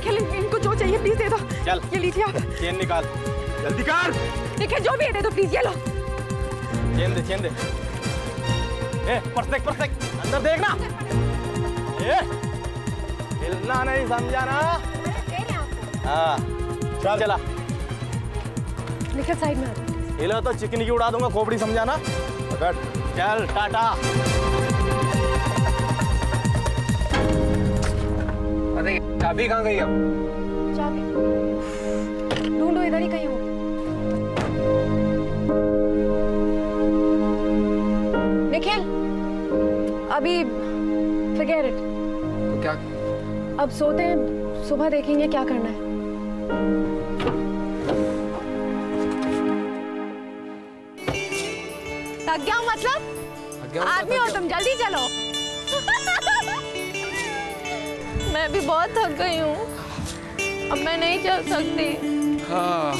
निखिल इनको जो चाहिए प्लीज दे दो। चल ये लीजिए आप। चेन निकाल, जल्दी कर। निखिल जो भी है दे दो प्लीज, ये लो। चेन दे, चेन दे। पर्स देख, पर्स देख, अंदर देखना। हिलना नहीं, समझा ना? हाँ चल चला। निखिल साइड में आ जाओ। हिला तो चिकनी की उड़ा दूंगा, खोपड़ी समझा ना? बैठ, चल टाटा। अरे चाबी कहाँ गई अब? चाबी ढूंढो, इधर ही कहीं हो। निखिल अभी forget it। तो क्या? अब सोते हैं, सुबह देखेंगे क्या करना है। थक गया मतलब? आदमी हो तुम, जल्दी चलो। मैं भी बहुत थक गई हूँ, अब मैं नहीं चल सकती। हाँ।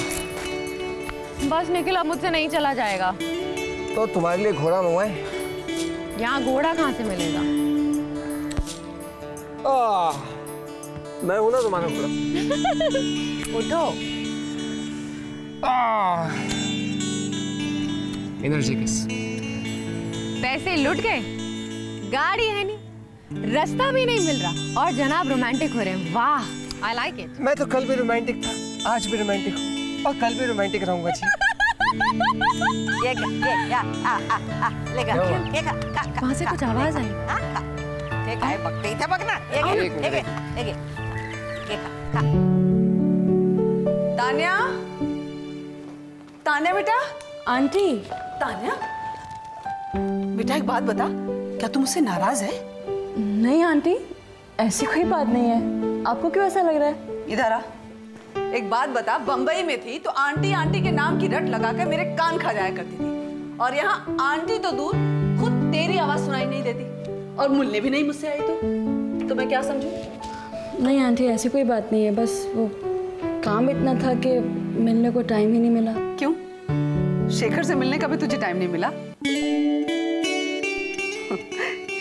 बस निखिल अब मुझसे नहीं चला जाएगा। तो तुम्हारे लिए घोड़ा मंगवाएं? यहाँ घोड़ा कहाँ से मिलेगा? मैं हूं ना तुम्हारा घोड़ा। उठो। एनर्जी किस? पैसे लुट गए, गाड़ी है नहीं, रास्ता भी नहीं मिल रहा और जनाब रोमांटिक हो रहे हैं। वाह, आई लाइक इट। मैं तो कल भी रोमांटिक था, आज भी रोमांटिक हूँ और कल भी रोमांटिक रहूंगा जी। वहाँ से कुछ आवाज आई। तान्या, तान्या बेटा। आंटी। तान्या बेटा एक बात बता, क्या तुम मुझसे नाराज है? नहीं आंटी, ऐसी कोई बात नहीं है। आपको क्यों ऐसा लग रहा है? इधर आ, एक बात बता, बंबई में थी तो आंटी आंटी के नाम की रट लगाकर मेरे कान खा जाया करती थी, और यहाँ आंटी तो दूर, खुद तेरी आवाज सुनाई नहीं देती और मिलने भी नहीं मुझसे आई तो मैं क्या समझूं? नहीं आंटी, ऐसी कोई बात नहीं है, बस वो काम इतना था कि मिलने को टाइम ही नहीं मिला। क्यों? शेखर से मिलने का भी तुझे टाइम नहीं मिला?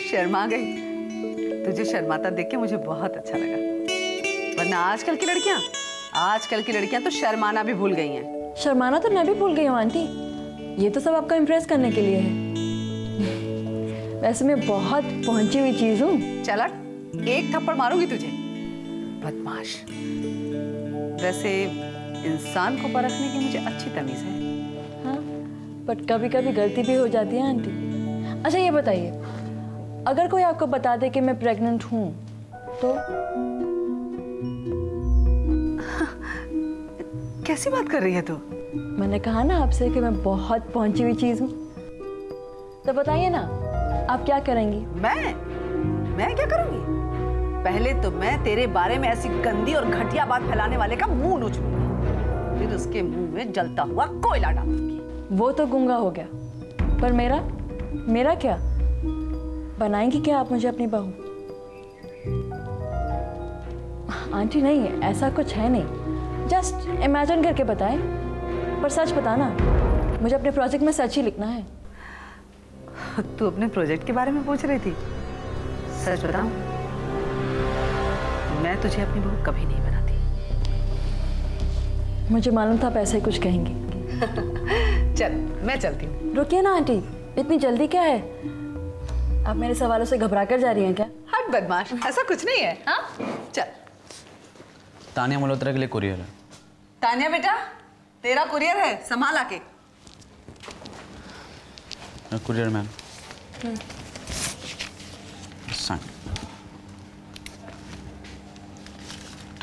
शर्मा गई। तुझे शर्माता देख के मुझे बहुत अच्छा लगा, वरना आजकल की लड़कियां तो शर्माना भी भूल गई हैं। शर्माना तो मैं भी भूल गई हूँ आंटी, ये तो सब आपको इम्प्रेस करने के लिए है। वैसे मैं बहुत पहुंची हुई चीज हूँ। चल एक थप्पड़ मारूंगी तुझे, बदमाश। वैसे इंसान को परखने की मुझे अच्छी तमीज है। हाँ, बट कभी कभी गलती भी हो जाती है आंटी। अच्छा ये बताइए, अगर कोई आपको बता दे कि मैं प्रेग्नेंट हूँ तो? कैसी बात कर रही है तू? मैंने कहा ना आपसे कि मैं बहुत पहुंची हुई चीज हूँ। तो बताइए ना, आप क्या करेंगी? मैं क्या करूंगी? पहले तो मैं तेरे बारे में ऐसी गंदी और घटिया बात फैलाने वाले का मुंह नोच लूंगी, फिर उसके मुंह में जलता हुआ कोयला डालूंगी। वो तो गूंगा हो गया, पर मेरा क्या? बनाएंगी क्या आप मुझे अपनी बहू? आंटी नहीं, ऐसा कुछ है नहीं, जस्ट इमेजिन करके बताएं, पर सच बताना। मुझे अपने प्रोजेक्ट में सच ही लिखना है। तू अपने प्रोजेक्ट के बारे में पूछ रही थी? सच बताऊं, मैं तुझे अपनी बहू कभी नहीं बनाती। मुझे मालूम था आप ऐसे कुछ कहेंगी। चल मैं चलती हूँ। रुकिए ना आंटी, इतनी जल्दी क्या है? आप मेरे सवालों से घबरा कर जा रही हैं क्या? हट बदमाश, ऐसा कुछ नहीं है। हाँ चल। तानिया मल्होत्रा के लिए कुरियर है। तानिया बेटा, तेरा कुरियर है, संभाल आके। Courier ma'am.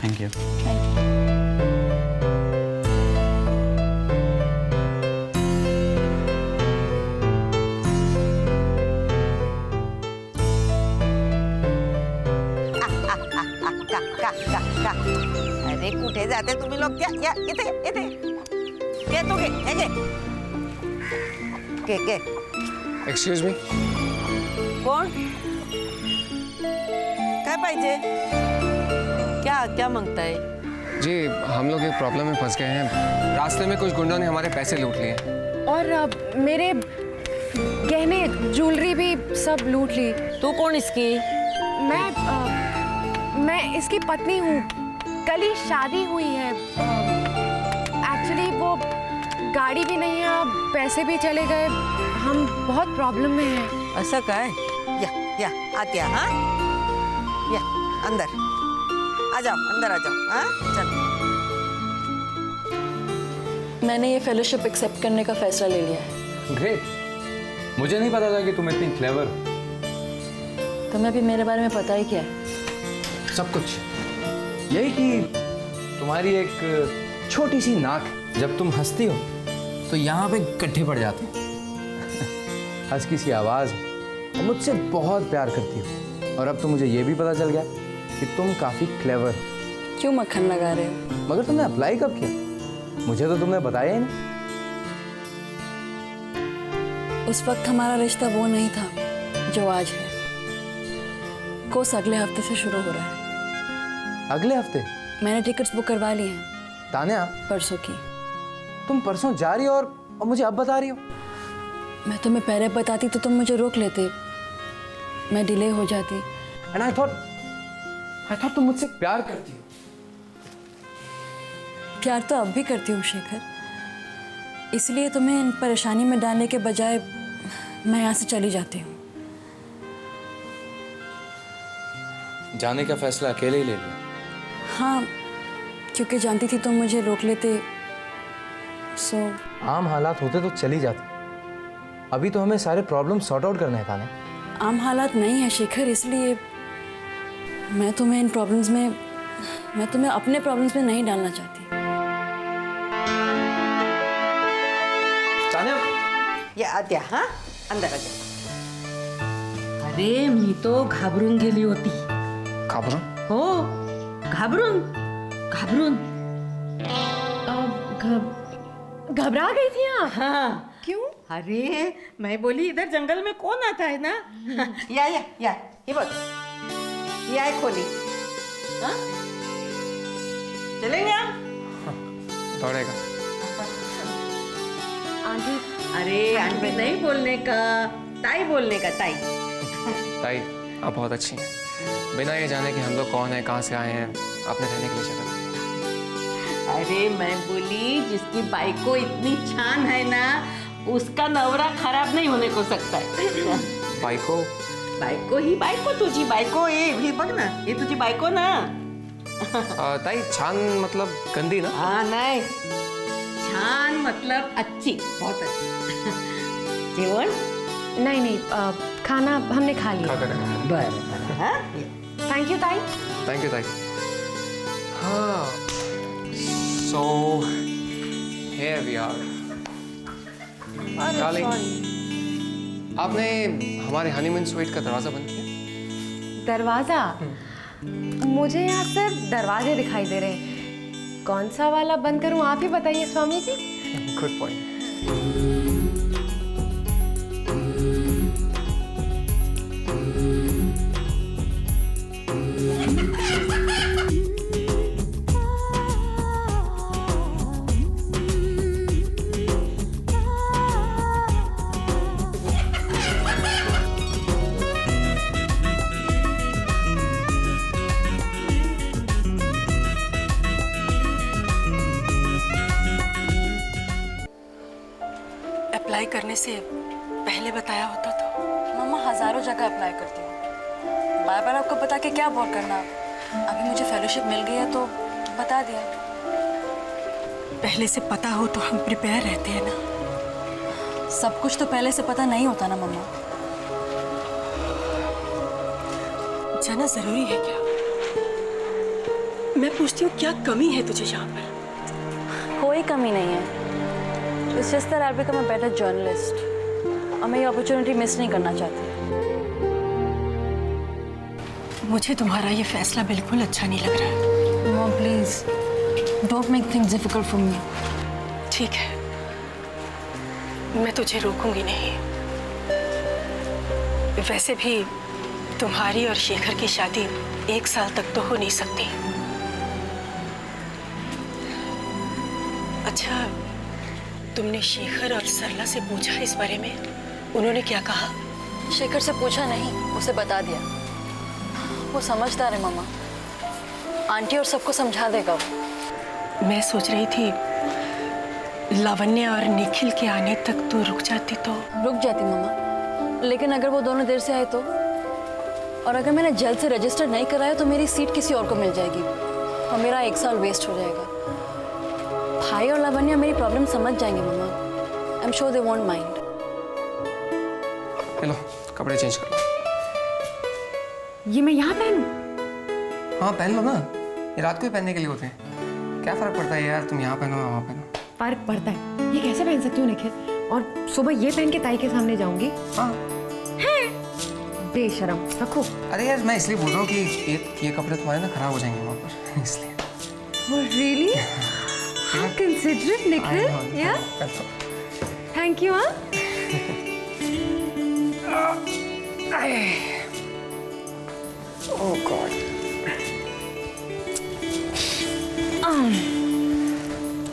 Thank you. अरे कुठे जाते तुम्ही लोग? या इथे इथे घे तू, घे. Excuse me. कोण? काय पाहिजे? क्या मांगताय? जी हम लोग एक प्रॉब्लम में फंस गए हैं। रास्ते में कुछ गुंडों ने हमारे पैसे लूट लिए और मेरे गहने ज्वेलरी भी सब लूट ली। तू कौन इसकी? मैं इसकी पत्नी हूँ। कल ही शादी हुई है। एक्चुअली वो गाड़ी भी नहीं है, पैसे भी चले गए, हम बहुत प्रॉब्लम में हैं। ऐसा क्या है? या आत्या, हाँ या अंदर आ जाओ, अंदर आ जाओ। हाँ चलो। मैंने ये फेलोशिप एक्सेप्ट करने का फैसला ले लिया है। ग्रेट, मुझे नहीं पता था कि तुम इतनी क्लेवर हो। तुम्हें भी मेरे बारे में पता ही क्या है? सब कुछ यही कि तुम्हारी एक छोटी सी नाक, जब तुम हंसती हो तो यहाँ पे गड्ढे पड़ जाते हैं। हंसकी सी आवाज़ और मुझसे बहुत प्यार करती हो। और अब तो मुझे ये भी पता चल गया कि तुम काफ़ी क्लेवर हो। क्यों मक्खन लगा रहे हो? मगर तुमने अप्लाई कब किया? मुझे तो तुमने बताया ही नहीं। उस वक्त हमारा रिश्ता वो नहीं था जो आज है। कोर्स अगले हफ्ते से शुरू हो रहा है। अगले हफ्ते? मैंने टिकट्स बुक करवा ली हैं। तान्या, परसों की। तुम परसों जा रही हो और मुझे अब बता रही हो? मैं तुम्हें पहले बताती तो तुम मुझे रोक लेते, मैं डिले हो जाती। एंड आई थॉट तुम मुझसे प्यार करती हो। प्यार तो अब भी करती हूँ शेखर, इसलिए तुम्हें इन परेशानी में डालने के बजाय मैं यहाँ से चली जाती हूँ। जाने का फैसला अकेले ही ले लिया? हाँ, क्योंकि जानती थी तुम मुझे रोक लेते। सो आम हालात होते तो चली जाती। अभी तो हमें सारे प्रॉब्लम सॉर्ट आउट करने हैं ताने। आम हालात नहीं है शेखर, इसलिए मैं तुम्हें इन प्रॉब्लम्स में, मैं तुम्हें अपने प्रॉब्लम्स में नहीं डालना चाहती। तान्या, ये आत्या, हाँ अंदर आ जाओ। अरे मी तो घाबरून गेली होती। घाबरून? हो, घाबरून घाबरून घबरा गई थी आप? हाँ। क्यों? अरे मैं बोली इधर जंगल में कौन आता है ना। या ये बोल, ये आए खोली। हाँ? चलेंगे हम? दौड़ेगा। आंटी, अरे आंटी नहीं बोलने का, ताई बोलने का। ताई ताई, आप बहुत अच्छी हैं। बिना ये जाने कि हम लोग कौन हैं, कहाँ से आए हैं, आपने रहने के लिए जगह दी। अरे मैं बोली जिसकी बाइको इतनी छान है ना, उसका नवरा खराब नहीं होने को सकता है। बाइको? बायको ही बायको, तुझी बायको। ये बघ ना, ये तुझी बायको ना। ताई, छान मतलब गंदी ना? हाँ नहीं, छान मतलब अच्छी, बहुत अच्छी। जेवण? नहीं, खाना हमने खा लिया। बरं। थैंक यू ताई। थैंक यू ताई। हाँ, सो here we are. डार्लिंग, आपने हमारे हनीमून स्वीट का दरवाजा बंद किया? दरवाजा? मुझे यहाँ सिर्फ दरवाजे दिखाई दे रहे हैं। कौन सा वाला बंद करूँ, आप ही बताइए Swami ji. Good point. Apply करने से पहले बताया होता तो। मम्मा, हजारों जगह अप्लाई करती हूँ, बार बार आपको बता के क्या बोर करना। अभी मुझे फेलोशिप मिल गई है तो बता दिया। पहले से पता हो तो हम प्रिपेयर रहते हैं ना। सब कुछ तो पहले से पता नहीं होता ना मम्मा। जाना जरूरी है क्या? मैं पूछती हूँ, क्या कमी है तुझे यहाँ पर? कोई कमी नहीं है। It's just that I'll become a better journalist. और मैं ये अपॉर्चुनिटी मिस नहीं करना चाहती। मुझे तुम्हारा ये फैसला बिल्कुल अच्छा नहीं लग रहा है। Mom please, don't make things difficult for me. ठीक है, मैं तुझे रोकूंगी नहीं। वैसे भी तुम्हारी और शेखर की शादी 1 साल तक तो हो नहीं सकती। अच्छा, तुमने शेखर और सरला से पूछा इस बारे में? उन्होंने क्या कहा? शेखर से पूछा नहीं, उसे बता दिया। वो समझदार है मम्मा। आंटी और सबको समझा देगा वो। मैं सोच रही थी लावण्य और निखिल के आने तक तू रुक जाती तो। रुक जाती मम्मा, लेकिन अगर वो दोनों देर से आए तो, और अगर मैंने जल्द से रजिस्टर नहीं कराया तो मेरी सीट किसी और को मिल जाएगी और मेरा 1 साल वेस्ट हो जाएगा। भाई और लावण्य मेरी प्रॉब्लम समझ जाएंगे मम्मा। I am sure they won't mind. Hello, कपड़े चेंज कर लो। ये मैं यहाँ पहनूं? हाँ पहन लो ना, ये रात को ही पहनने के लिए होते हैं। क्या फर्क पड़ता है यार, तुम यहाँ पहनो वहाँ पहनो। फर्क पड़ता है। ये कैसे पहन सकती हूँ निखिल? और सुबह ये पहन के ताई के सामने जाऊंगी? हाँ बेशरम, रखो। अरे यार मैं इसलिए बोल रहा हूँ कि ये कपड़े तुम्हारे ना खराब हो जाएंगे वहाँ पर, इसलिए। Oh really? How considerate, Nikhil. Yeah. Thank you, huh? Oh God.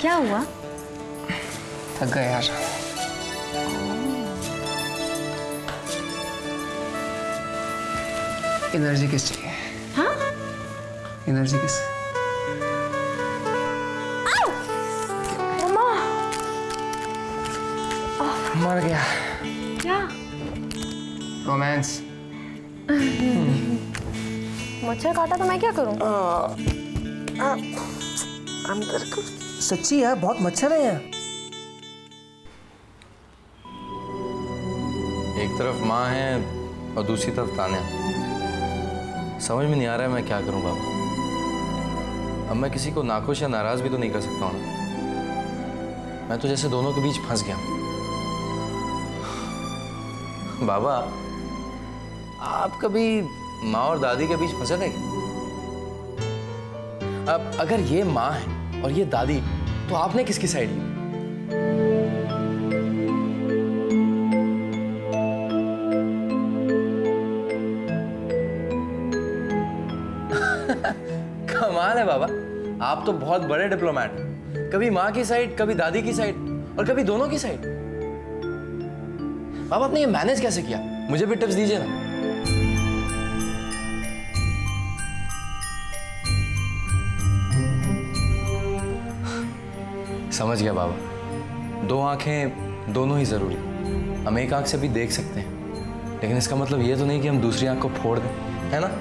क्या हुआ? थक गए यार। एनर्जी किस चाहिए? हाँ? एनर्जी किस? मर गया। क्या? रोमांस। मच्छर काटा तो मैं क्या करूं? अंदर को सच्ची यार बहुत मच्छर है यहाँ। एक तरफ माँ है और दूसरी तरफ तान्या। समझ में नहीं आ रहा है मैं क्या करूं बाबा। अब मैं किसी को नाखुश या नाराज भी तो नहीं कर सकता हूँ ना। मैं तो जैसे दोनों के बीच फंस गया। बाबा आप कभी माँ और दादी के बीच फंसे थे? अब अगर ये माँ है और ये दादी, तो आपने किसकी साइड ली? कमाल है बाबा, आप तो बहुत बड़े डिप्लोमैट। कभी माँ की साइड, कभी दादी की साइड और कभी दोनों की साइड। बाबा आपने ये मैनेज कैसे किया? मुझे भी टिप्स दीजिए ना। समझ गया बाबा, 2 आंखें दोनों ही जरूरी। हम एक आंख से भी देख सकते हैं, लेकिन इसका मतलब ये तो नहीं कि हम दूसरी आंख को फोड़ दें, है ना?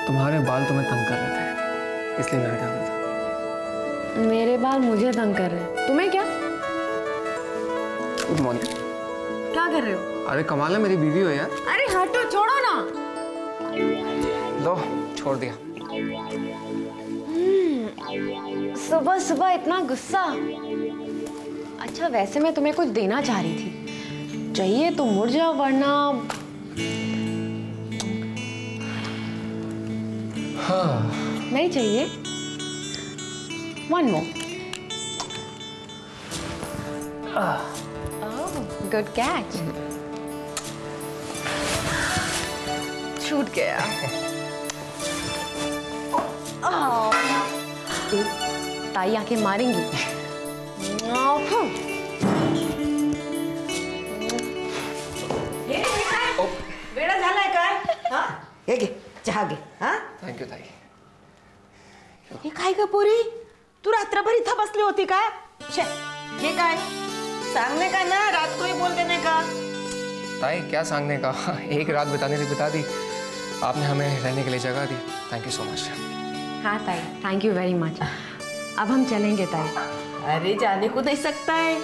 तुम्हारे बाल तुम्हें तंग कर रहे थे, इसलिए मैं हटा रहा था। मेरे बाल मुझे तंग कर रहे हैं, तुम्हें क्या? Good morning. क्या कर रहे हो? अरे कमाल है, मेरी बीवी हो यार। अरे हटो, छोड़ो ना। लो, छोड़ दिया। सुबह सुबह इतना गुस्सा। अच्छा वैसे मैं तुम्हें कुछ देना चाह रही थी, चाहिए तो मुड़ जाओ वरना। हाँ। नहीं चाहिए? One more. Oh, good catch. छूट गया। ताई आके मारेंगी। वेळा झालाय काय? हा? हे घे, चहा घे. हा? थैंक यू ताई. हे काय ग पोरी, तू रात्रभर इथं बसली होती का? छे, हे काय? सांगने का ना, रात को ही बोल देने का. ताई क्या सांगने का, एक रात बिताने से बिता दी, आपने हमें रहने के लिए जगह दी. Thank you so much. हाँ ताई, थैंक यू वेरी मच. अब हम चलेंगे ताई. अरे जाने को नहीं सकता है.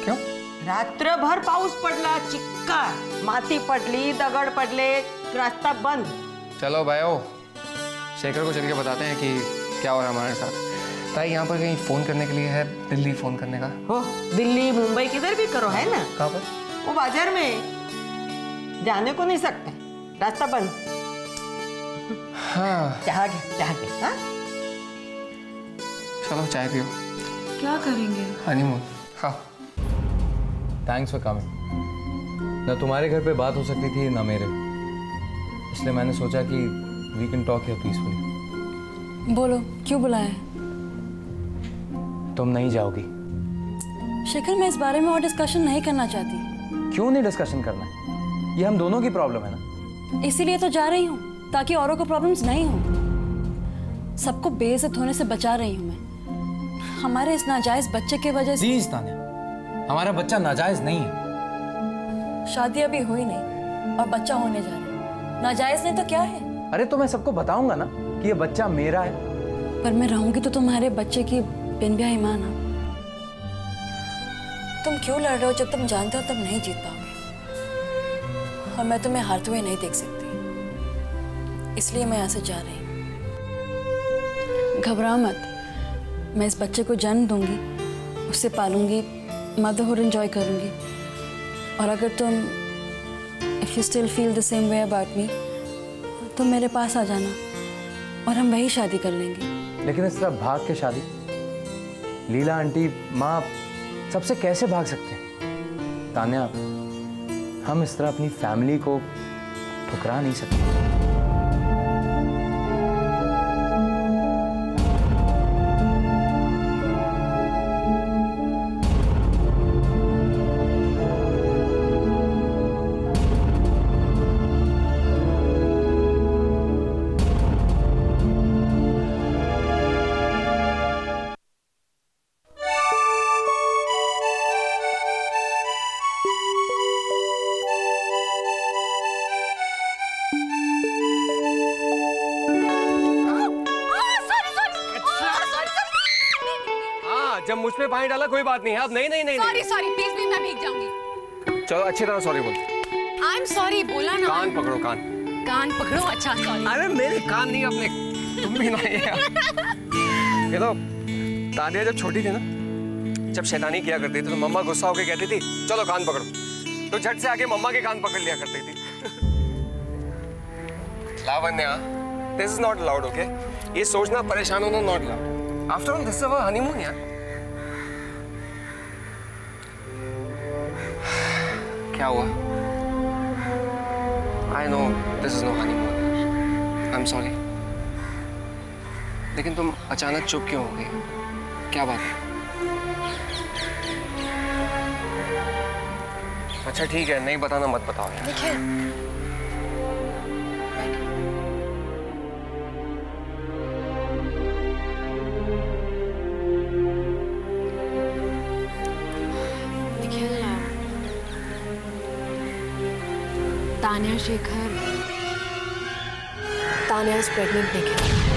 क्यों? रात्रभर पाऊस पडला, चिक्कार, माती पडली, दगड पडले, रास्ता बंद. चलो भाइयों, शेखर को चल के बताते हैं कि क्या हो रहा है हमारे साथ। ताई यहाँ पर कहीं फ़ोन करने के लिए है, दिल्ली फ़ोन करने का। हो दिल्ली मुंबई किधर भी करो, है ना? कहाँ पर? वो बाजार में जाने को नहीं सकते, रास्ता बंद। हाँ चाह के हाँ? चलो चाय पियो। क्या करेंगे? हनीमून। हाँ थैंक्स फॉर कमिंग। ना तुम्हारे घर पे बात हो सकती थी ना मेरे, इसलिए मैंने सोचा कि we can talk here peacefully. बोलो, क्यों बुलाया है? तुम नहीं जाओगी। शेखर, मैं इस बारे में और डिस्कशन नहीं करना चाहती। क्यों नहीं डिस्कशन करना है? ये हम दोनों की प्रॉब्लम है ना। इसीलिए तो जा रही हूँ, ताकि औरों को प्रॉब्लम्स नहीं हो। सबको बेइज्जत होने से बचा रही हूँ मैं। हमारे इस नाजायज बच्चे की वजह से। प्लीज तान्या, हमारा बच्चा नाजायज नहीं है। शादी अभी हुई नहीं और बच्चा होने जा रहा है। नाजायज नहीं तो क्या है? अरे तो मैं सबको बताऊंगा ना कि ये बच्चा मेरा है। पर मैं रहूंगी तो तुम्हारे बच्चे की बिन ब्याह ईमान। तुम क्यों लड़ रहे हो? जब तुम जानते हो तब नहीं जीत पाओगे, और मैं तुम्हें हारते हुए नहीं देख सकती, इसलिए मैं यहाँ से जा रही हूँ। घबराओ मत, मैं इस बच्चे को जन्म दूंगी, उससे पालूंगी, मदरहुड एंजॉय करूंगी। और अगर तुम if you still feel the same way about me, तुम मेरे पास आ जाना और हम वही शादी कर लेंगे। लेकिन इस तरह भाग के शादी? लीला आंटी, माँ, सबसे कैसे भाग सकते हैं? तान्या, हम इस तरह अपनी फैमिली को ठुकरा नहीं सकते। जब मुझ पे पानी डाला कोई बात नहीं है। अब नहीं नहीं नहीं सॉरी प्लीज भी, मैं भीग जाऊंगी। चलो अच्छी तरह सॉरी बोल। आई एम सॉरी बोला ना। कान पकड़ो, कान पकड़ो। अच्छा सॉरी। अरे मेरे कान नहीं अपने, तुम भी ना ये तो तानिया जब छोटी थी ना, जब शैतानी किया करती थी तो मम्मा गुस्सा होकर कहती थी चलो कान पकड़ो, तो झट से आके मम्मा के कान पकड़ लिया करती थी। Lavanya, this is not allowed, okay? ये सोचना परेशान होना not allowed. After all this is our honeymoon यार। क्या हुआ? I know this is no honeymoon. I'm sorry. लेकिन तुम अचानक चुप क्यों हो गई? क्या बात है? अच्छा ठीक है, नहीं बताना मत बताओ यार। देखिए, तान्या शेखर, तान्या इज प्रेग्नेंट, निखिल।